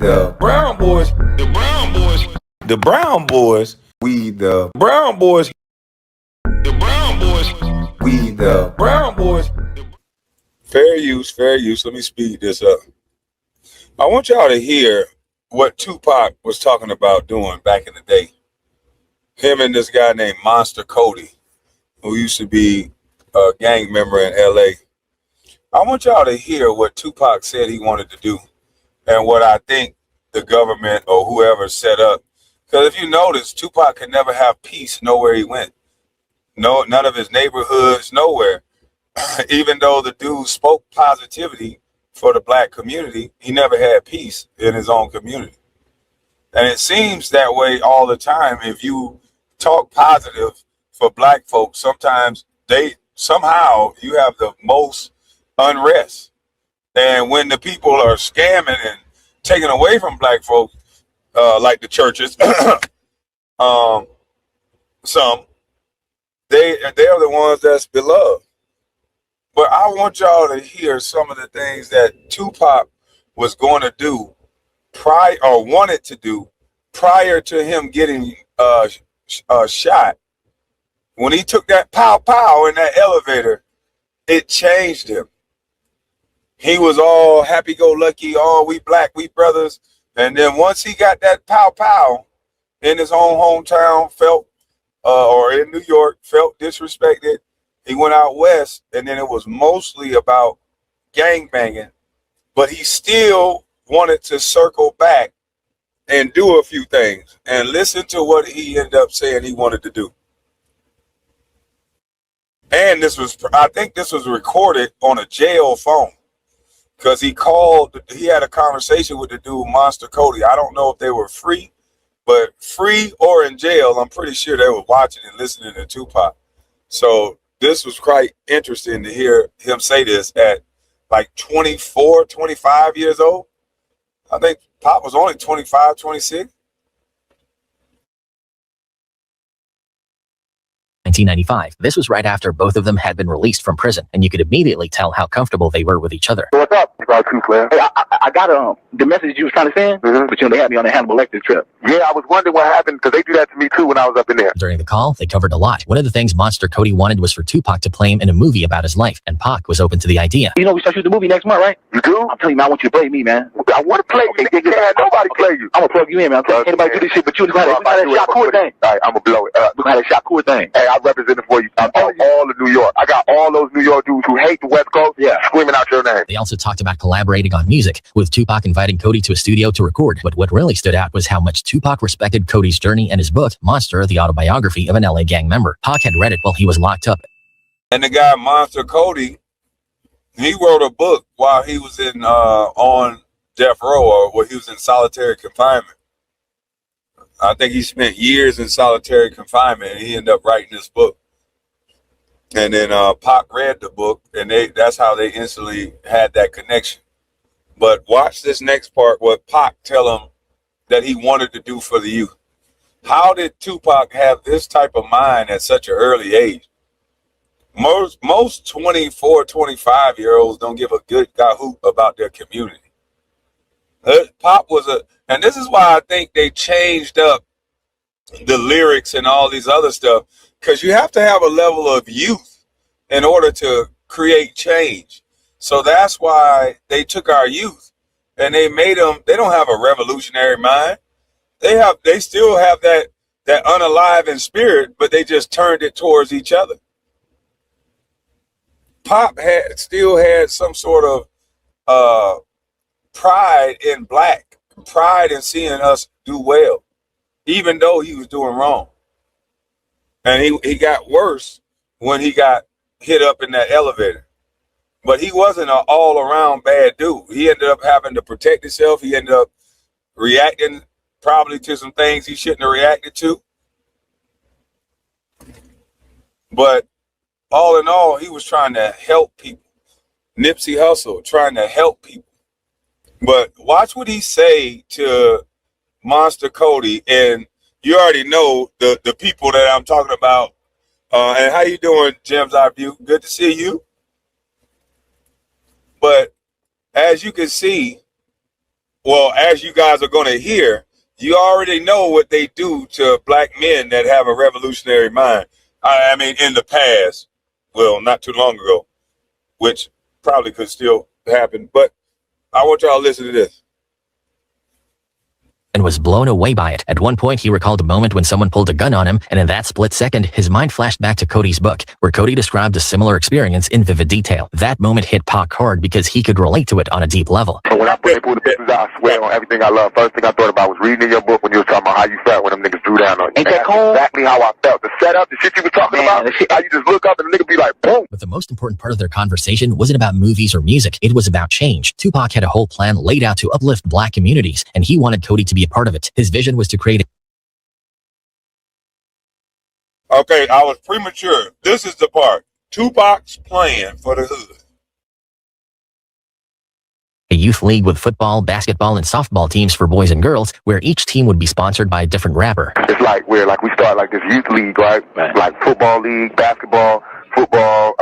the Brown boys, the Brown boys, the Brown boys, we the Brown boys, the Brown boys, we the Brown boys. Fair use, fair use. Let me speed this up. I want y'all to hear what Tupac was talking about doing back in the day. Him and this guy named Monster Kody, who used to be a gang member in LA. I want y'all to hear what Tupac said he wanted to do and what I think the government or whoever set up. Because if you notice, Tupac could never have peace nowhere he went. No, none of his neighborhoods, nowhere. Even though the dude spoke positivity for the black community, he never had peace in his own community. And it seems that way all the time. If you talk positive for black folks, sometimes somehow you have the most unrest. And when the people are scamming and taking away from black folks, like the churches, some, they are the ones that's beloved. But I want y'all to hear some of the things that Tupac was going to do wanted to do prior to him getting shot. When he took that pow pow in that elevator, it changed him. He was all happy-go-lucky, all we black, we brothers. And then once he got that pow pow in his own hometown, or in New York, felt disrespected. He went out west, and then it was mostly about gang banging, but he still wanted to circle back and do a few things. And listen to what he ended up saying he wanted to do. And I think this was recorded on a jail phone, because he had a conversation with the dude, Monster Kody. I don't know if they were free, but free or in jail, I'm pretty sure they were watching and listening to Tupac. So this was quite interesting to hear him say this at like 24, 25 years old. I think Pop was only 25, 26. 1995. This was right after both of them had been released from prison, and you could immediately tell how comfortable they were with each other. What's up? Hey, I got the message you was trying to send, but they had me on the Hannibal Lecter trip. Yeah, I was wondering what happened, because they do that to me too when I was up in there. During the call, they covered a lot. One of the things Monster Kody wanted was for Tupac to play him in a movie about his life, and Pac was open to the idea. You know we start shooting the movie next month, right? You do? I'm telling you, man, I want you to play me, man. I want to play you. Nobody play you. I'm gonna plug you in, man. I'm telling you, anybody do this shit, but you just got that shot cool thing. All right, I'm gonna blow it up. We're gonna have that shot cool thing. Hey, I represent it for you. All of New York. I got all those New York dudes who hate the West Coast, screaming out your name. They also talked about collaborating on music, with Tupac inviting Cody to a studio to record. But what really stood out was how much Tupac respected Cody's journey and his book, Monster, the autobiography of an LA gang member. Pac had read it while he was locked up. And the guy, Monster Kody, he wrote a book while he was in on death row, or while he was in solitary confinement. I think he spent years in solitary confinement, and he ended up writing this book. And then Pac read the book, and that's how they instantly had that connection. But watch this next part, what Pac tell him that he wanted to do for the youth. How did Tupac have this type of mind at such an early age? Most 24, 25-year-olds don't give a good hoot about their community. Pop and this is why I think they changed up the lyrics and all these other stuff, because you have to have a level of youth in order to create change. So that's why they took our youth and they made them, they don't have a revolutionary mind. They still have that unalive in spirit, but they just turned it towards each other. Pop still had some sort of pride in black, pride in seeing us do well, even though he was doing wrong. And he got worse when he got hit up in that elevator. But he wasn't an all-around bad dude. He ended up having to protect himself. He ended up reacting probably to some things he shouldn't have reacted to. But all in all, he was trying to help people. Nipsey Hussle, trying to help people. But watch what he say to Monster Kody, and you already know the people that I'm talking about. And how you doing, Gems Eye View? Good to see you. But as you can see, Well, as you guys are going to hear, you already know what they do to black men that have a revolutionary mind. I mean, in the past, well, not too long ago, which probably could still happen. But I want y'all to listen to this. And was blown away by it. At one point, he recalled a moment when someone pulled a gun on him, and in that split second, his mind flashed back to Cody's book, where Cody described a similar experience in vivid detail. That moment hit Pac hard because he could relate to it on a deep level. But when I pulled the pictures out, I swear on everything I love. First thing I thought about was reading in your book when you was talking about how you felt when them niggas drew down on you. Ain't that cool? Exactly how I felt. The setup, the shit you were talking about, the shit, how you just look up and the nigga be like, boom. But the most important part of their conversation wasn't about movies or music. It was about change. Tupac had a whole plan laid out to uplift black communities, and he wanted Cody to be a part of it. His vision was to create Okay, I was premature. This is the part. Tupac's plan for the hood. a youth league with football, basketball, and softball teams for boys and girls, where each team would be sponsored by a different rapper. It's like where we start like this youth league, right? Like football league, basketball, football,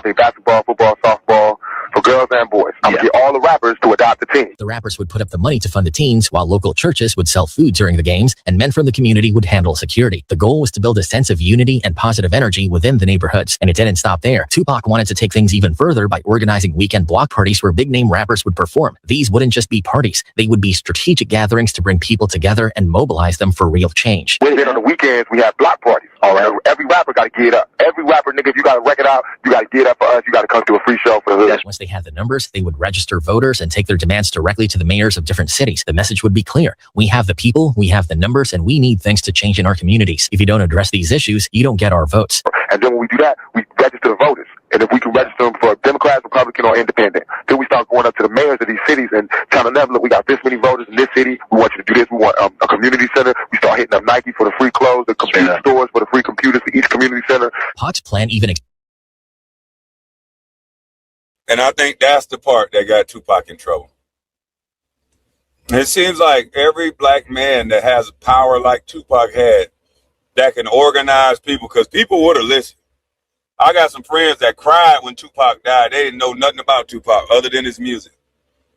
softball, for girls and boys. I'm gonna get all the rappers to adopt the team. The rappers would put up the money to fund the teams, while local churches would sell food during the games, and men from the community would handle security. The goal was to build a sense of unity and positive energy within the neighborhoods, and it didn't stop there. Tupac wanted to take things even further by organizing weekend block parties where big-name rappers would perform. These wouldn't just be parties. They would be strategic gatherings to bring people together and mobilize them for real change. Then on the weekends, we have block parties. All right. Every rapper got to get up. Every rapper, nigga, if you got a record out, you got to get up for us. You got to come to a free show for the hood. Once they had the numbers, they would register voters and take their demands directly to the mayors of different cities. The message would be clear. We have the people, we have the numbers, and we need things to change in our communities. If you don't address these issues, you don't get our votes. And then when we do that, we register the voters. And if we can register them for Democrats, Republican, or Independent, then we start going up to the mayors of these cities and telling them, look, we got this many voters in this city. We want you to do this. We want a community center. We start hitting up Nike for the free clothes, the computer stores for the free computers for each community center. Pac's plan even And I think that's the part that got Tupac in trouble. It seems like every black man that has power like Tupac had, that can organize people, because people would have listened. I got some friends that cried when Tupac died. They didn't know nothing about Tupac other than his music.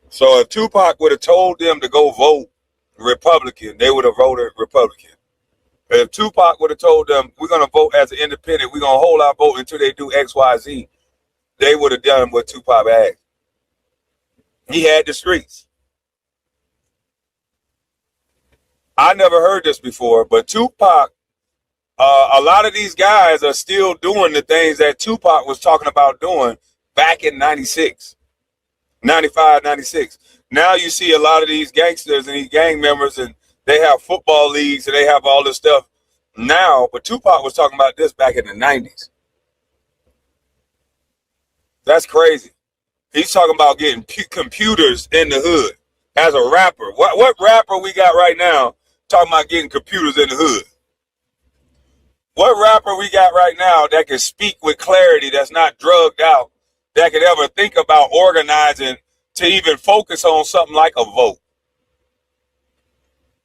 So if Tupac would have told them to go vote Republican, they would have voted Republican. If Tupac would have told them, we're going to vote as an independent, we're going to hold our vote until they do X, Y, Z, they would have done what Tupac asked. He had the streets. I never heard this before, but Tupac, a lot of these guys are still doing the things that Tupac was talking about doing back in 96, 95, 96. Now you see a lot of these gangsters and these gang members, and they have football leagues and they have all this stuff now, but Tupac was talking about this back in the 90s. That's crazy. He's talking about getting computers in the hood as a rapper. What rapper we got right now talking about getting computers in the hood? What rapper we got right now that can speak with clarity, that's not drugged out, that could ever think about organizing to even focus on something like a vote?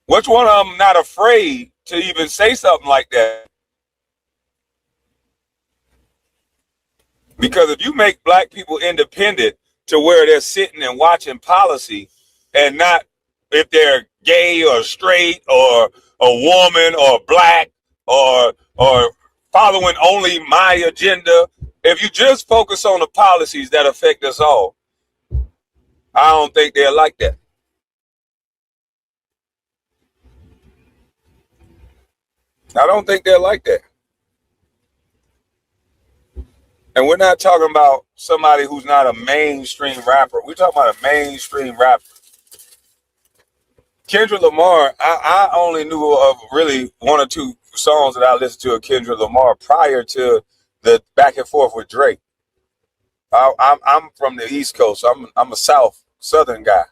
Which one of them not afraid to even say something like that? Because if you make black people independent to where they're sitting and watching policy, and not if they're gay or straight or a woman or black or following only my agenda, if you just focus on the policies that affect us all, I don't think they're like that. I don't think they're like that. And we're not talking about somebody who's not a mainstream rapper. We're talking about a mainstream rapper. Kendrick Lamar, I only knew of really one or two songs that I listened to of Kendrick Lamar prior to the back and forth with Drake. I'm from the East Coast. I'm a Southern guy.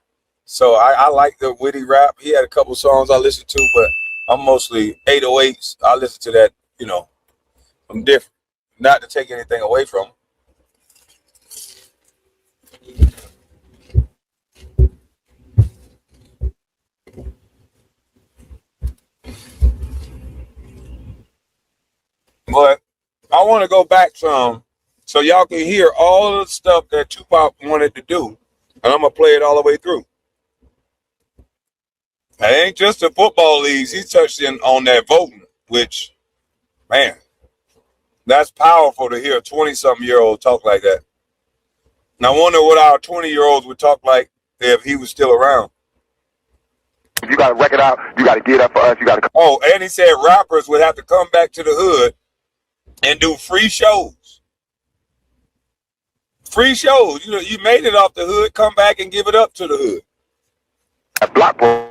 So I like the witty rap. He had a couple songs I listened to, but I'm mostly 808s. I listen to that, I'm different. Not to take anything away from him. But I want to go back some so y'all can hear all of the stuff that Tupac wanted to do. And I'm going to play it all the way through. It ain't just the football leagues. He touched in on that voting, which, man, that's powerful to hear a 20-something-year-old talk like that. And I wonder what our 20-year-olds would talk like if he was still around. If you got to wreck it out, you got to get up for us. You got to. Oh, and he said rappers would have to come back to the hood and do free shows. Free shows. You know, you made it off the hood. Come back and give it up to the hood. At Block Boy,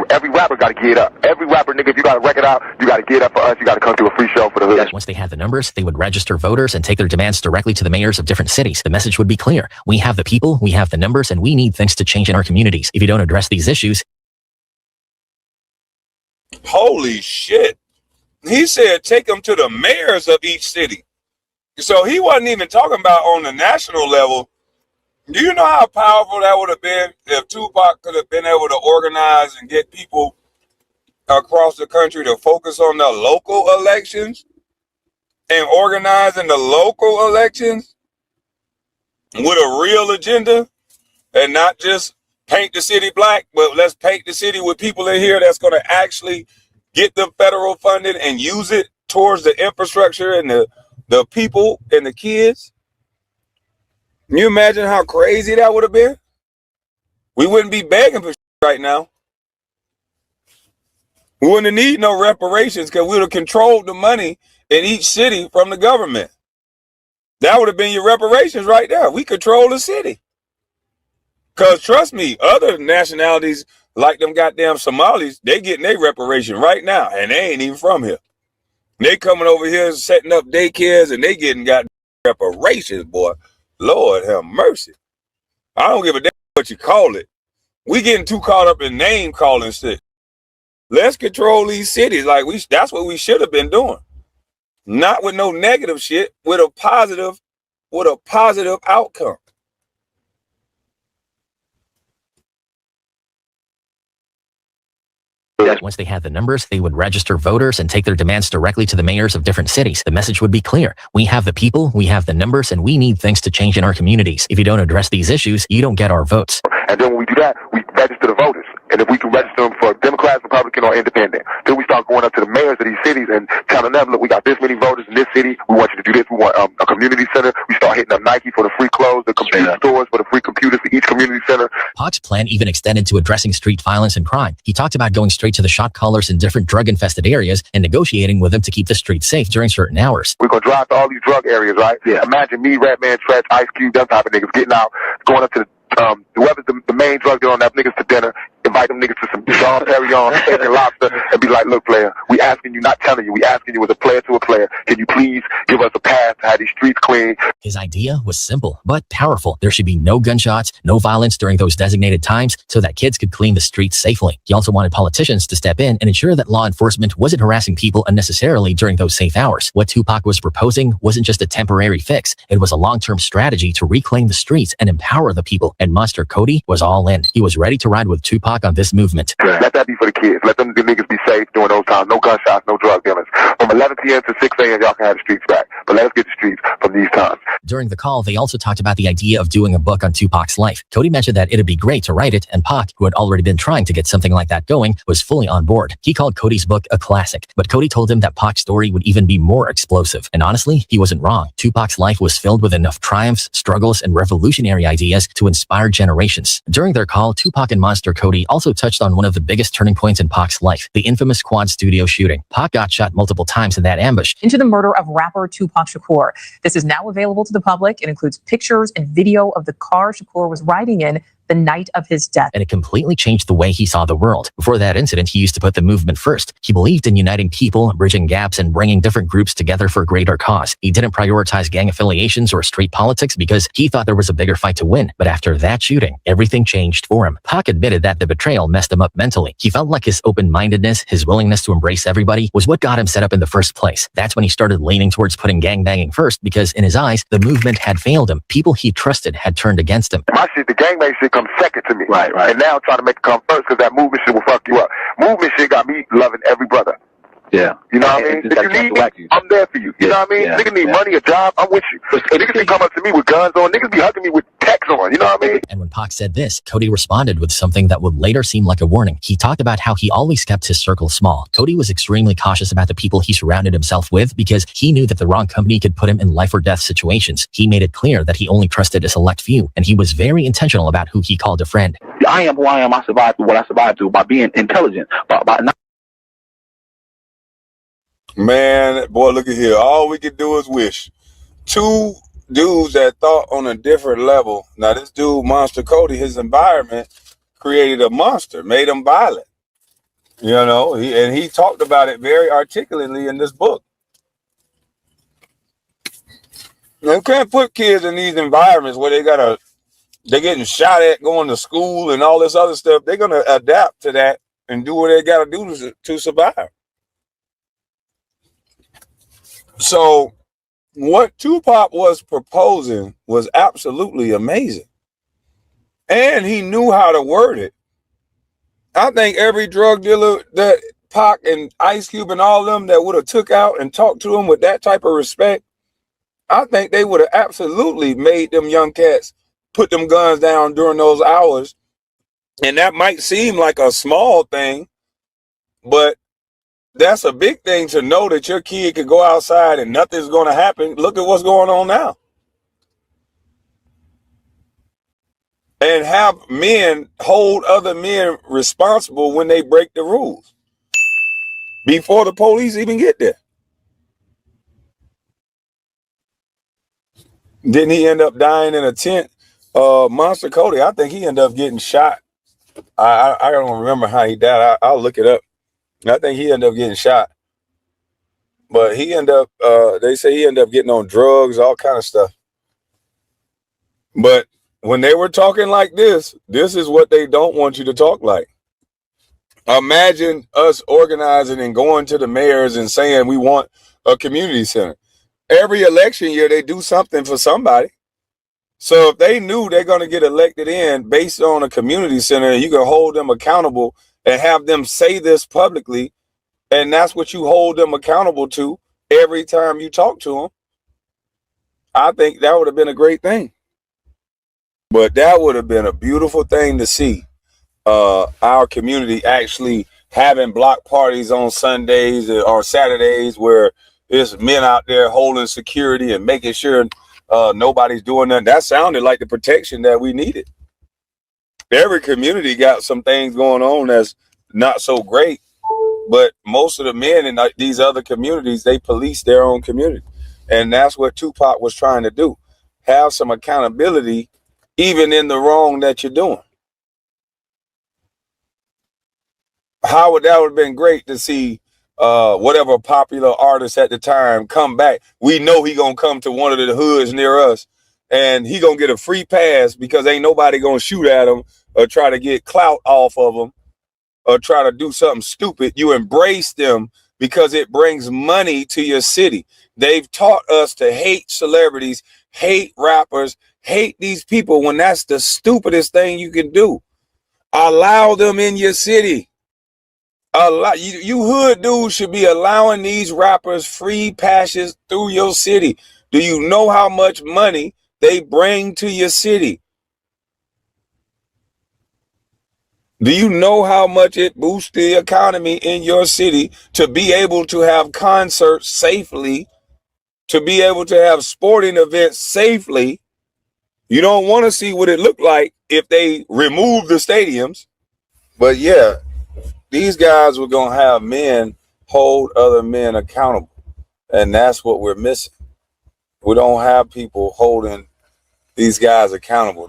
every rapper got to get up. Every rapper, nigga, if you got to wreck it out, you got to get up for us. You got to come to a free show for the hood. Once they had the numbers, they would register voters and take their demands directly to the mayors of different cities. The message would be clear. We have the people, we have the numbers, and we need things to change in our communities. If you don't address these issues... Holy shit. He said take them to the mayors of each city. So he wasn't even talking about on the national level. Do you know how powerful that would have been if Tupac could have been able to organize and get people across the country to focus on the local elections and organizing the local elections with a real agenda and not just paint the city black, but let's paint the city with people in here that's going to actually get the federal funding and use it towards the infrastructure and the people and the kids. Can you imagine how crazy that would have been? We wouldn't be begging for shit right now. We wouldn't need no reparations because we would have controlled the money in each city from the government. That would have been your reparations right there. We control the city. Because trust me, other nationalities like them goddamn Somalis, they getting their reparation right now, and they ain't even from here. They coming over here setting up daycares, and they getting goddamn reparations, boy. Lord have mercy. I don't give a damn what you call it. We getting too caught up in name calling shit. Let's control these cities like that's what we should have been doing. Not with no negative shit, with a positive outcome. Once they had the numbers, they would register voters and take their demands directly to the mayors of different cities. The message would be clear. We have the people, we have the numbers, and we need things to change in our communities. If you don't address these issues, you don't get our votes. And then when we do that, we register the voters. And if we can register them for Democrats, Republican, or Independent, then we start going up to the mayors of these cities and telling them, look, we got this many voters in this city. We want you to do this. We want a community center. We start hitting up Nike for the free clothes, the computer stores for the free computers for each community center. Pac's plan even extended to addressing street violence and crime. He talked about going straight to the shot callers in different drug-infested areas and negotiating with them to keep the streets safe during certain hours. We're going to drive to all these drug areas, right? Yeah. Imagine me, Redman, Stretch, Ice Cube, them type of niggas getting out, going up to whoever's the main drug dealer on that niggas to dinner, invite them niggas to some Jean Perrion, steak and lobster, and be like, look, player, we asking you, not telling you, we asking you as a player to a player, can you please give us a pass to have these streets clean? His idea was simple, but powerful. There should be no gunshots, no violence during those designated times so that kids could clean the streets safely. He also wanted politicians to step in and ensure that law enforcement wasn't harassing people unnecessarily during those safe hours. What Tupac was proposing wasn't just a temporary fix. It was a long-term strategy to reclaim the streets and empower the people. And Monster Kody was all in. He was ready to ride with Tupac on this movement. Let that be for the kids. Let them the niggas be safe during those times. No gunshots, no drug dealers. From 11 p.m. to 6 a.m. y'all can have the streets back. But let us get the streets from these times. During the call, they also talked about the idea of doing a book on Tupac's life. Kody mentioned that it'd be great to write it, and Pac, who had already been trying to get something like that going, was fully on board. He called Kody's book a classic, but Kody told him that Pac's story would even be more explosive. And honestly, he wasn't wrong. Tupac's life was filled with enough triumphs, struggles, and revolutionary ideas to inspire generations. During their call, Tupac and Monster Kody also touched on one of the biggest turning points in Pac's life, the infamous Quad Studio shooting. Pac got shot multiple times in that ambush. Into the murder of rapper Tupac Shakur. This is now available to the public. It includes pictures and video of the car Shakur was riding in the night of his death. And it completely changed the way he saw the world. Before that incident, he used to put the movement first. He believed in uniting people, bridging gaps, and bringing different groups together for a greater cause. He didn't prioritize gang affiliations or street politics because he thought there was a bigger fight to win. But after that shooting, everything changed for him. Pac admitted that the betrayal messed him up mentally. He felt like his open-mindedness, his willingness to embrace everybody, was what got him set up in the first place. That's when he started leaning towards putting gangbanging first because in his eyes, the movement had failed him. People he trusted had turned against him. My shit, the gangbang shit comes second to me. Right. And now I'm trying to make it come first because that movement shit will fuck you up. Movement shit got me loving every brother. Yeah. You know what I mean? If you need me, I'm there for you. You know what I mean? Niggas need money, a job, I'm with you. Niggas be come up to me with guns on. Niggas be hugging me with tech on. You know what I mean? And when Pac said this, Cody responded with something that would later seem like a warning. He talked about how he always kept his circle small. Cody was extremely cautious about the people he surrounded himself with because he knew that the wrong company could put him in life or death situations. He made it clear that he only trusted a select few, and he was very intentional about who he called a friend. I am who I am. I survived through what I survived through by being intelligent, by not. Man, boy, look at here. All we can do is wish. Two dudes that thought on a different level. Now, this dude, Monster Kody, his environment created a monster, made him violent. You know, he talked about it very articulately in this book. You can't put kids in these environments where they're getting shot at going to school and all this other stuff. They're going to adapt to that and do what they got to do to survive. So what Tupac was proposing was absolutely amazing. And he knew how to word it. I think every drug dealer that Pac and Ice Cube and all of them that would have took out and talked to him with that type of respect, I think they would have absolutely made them young cats put them guns down during those hours. And that might seem like a small thing, but that's a big thing to know that your kid could go outside and nothing's going to happen. Look at what's going on now. And have men hold other men responsible when they break the rules before the police even get there. Didn't he end up dying in a tent? Monster Kody, I think he ended up getting shot. I don't remember how he died. I'll look it up. I think he ended up getting shot. But he ended up, they say he ended up getting on drugs, all kind of stuff. But when they were talking like this is what they don't want you to talk like. Imagine us organizing and going to the mayors and saying we want a community center. Every election year, they do something for somebody. So if they knew they're going to get elected in based on a community center, and you can hold them accountable and have them say this publicly, and that's what you hold them accountable to every time you talk to them, I think that would have been a great thing. But that would have been a beautiful thing to see. Our community actually having block parties on Sundays or Saturdays where there's men out there holding security and making sure nobody's doing nothing. That sounded like the protection that we needed. Every community got some things going on that's not so great, but most of the men in these other communities, they police their own community. And that's what Tupac was trying to do. Have some accountability even in the wrong that you're doing. That would have been great to see whatever popular artist at the time come back. We know he gonna come to one of the hoods near us and he gonna get a free pass because ain't nobody gonna shoot at him or try to get clout off of him or try to do something stupid. You embrace them because it brings money to your city. They've taught us to hate celebrities, hate rappers, hate these people when that's the stupidest thing you can do. Allow them in your city. You hood dudes should be allowing these rappers free passes through your city. Do you know how much money they bring to your city? Do you know how much it boosts the economy in your city to be able to have concerts safely, to be able to have sporting events safely? You don't want to see what it looked like if they remove the stadiums. But yeah, these guys were going to have men hold other men accountable. And that's what we're missing. We don't have people holding these guys accountable.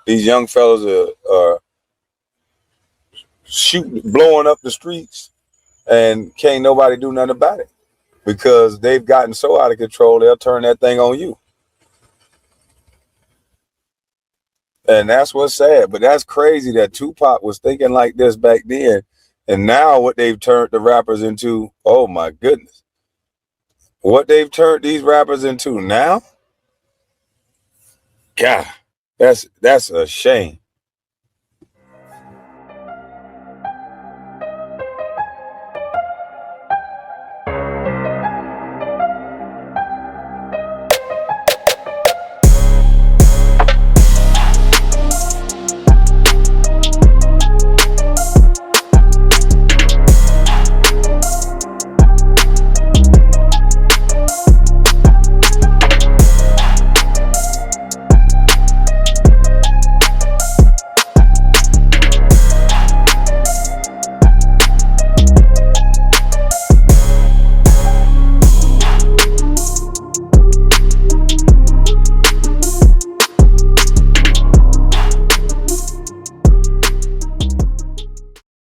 These young fellas are shooting, blowing up the streets, and can't nobody do nothing about it because they've gotten so out of control, they'll turn that thing on you. And that's what's sad. But that's crazy that Tupac was thinking like this back then. And now what they've turned the rappers into, oh my goodness. What they've turned these rappers into now? God, that's a shame.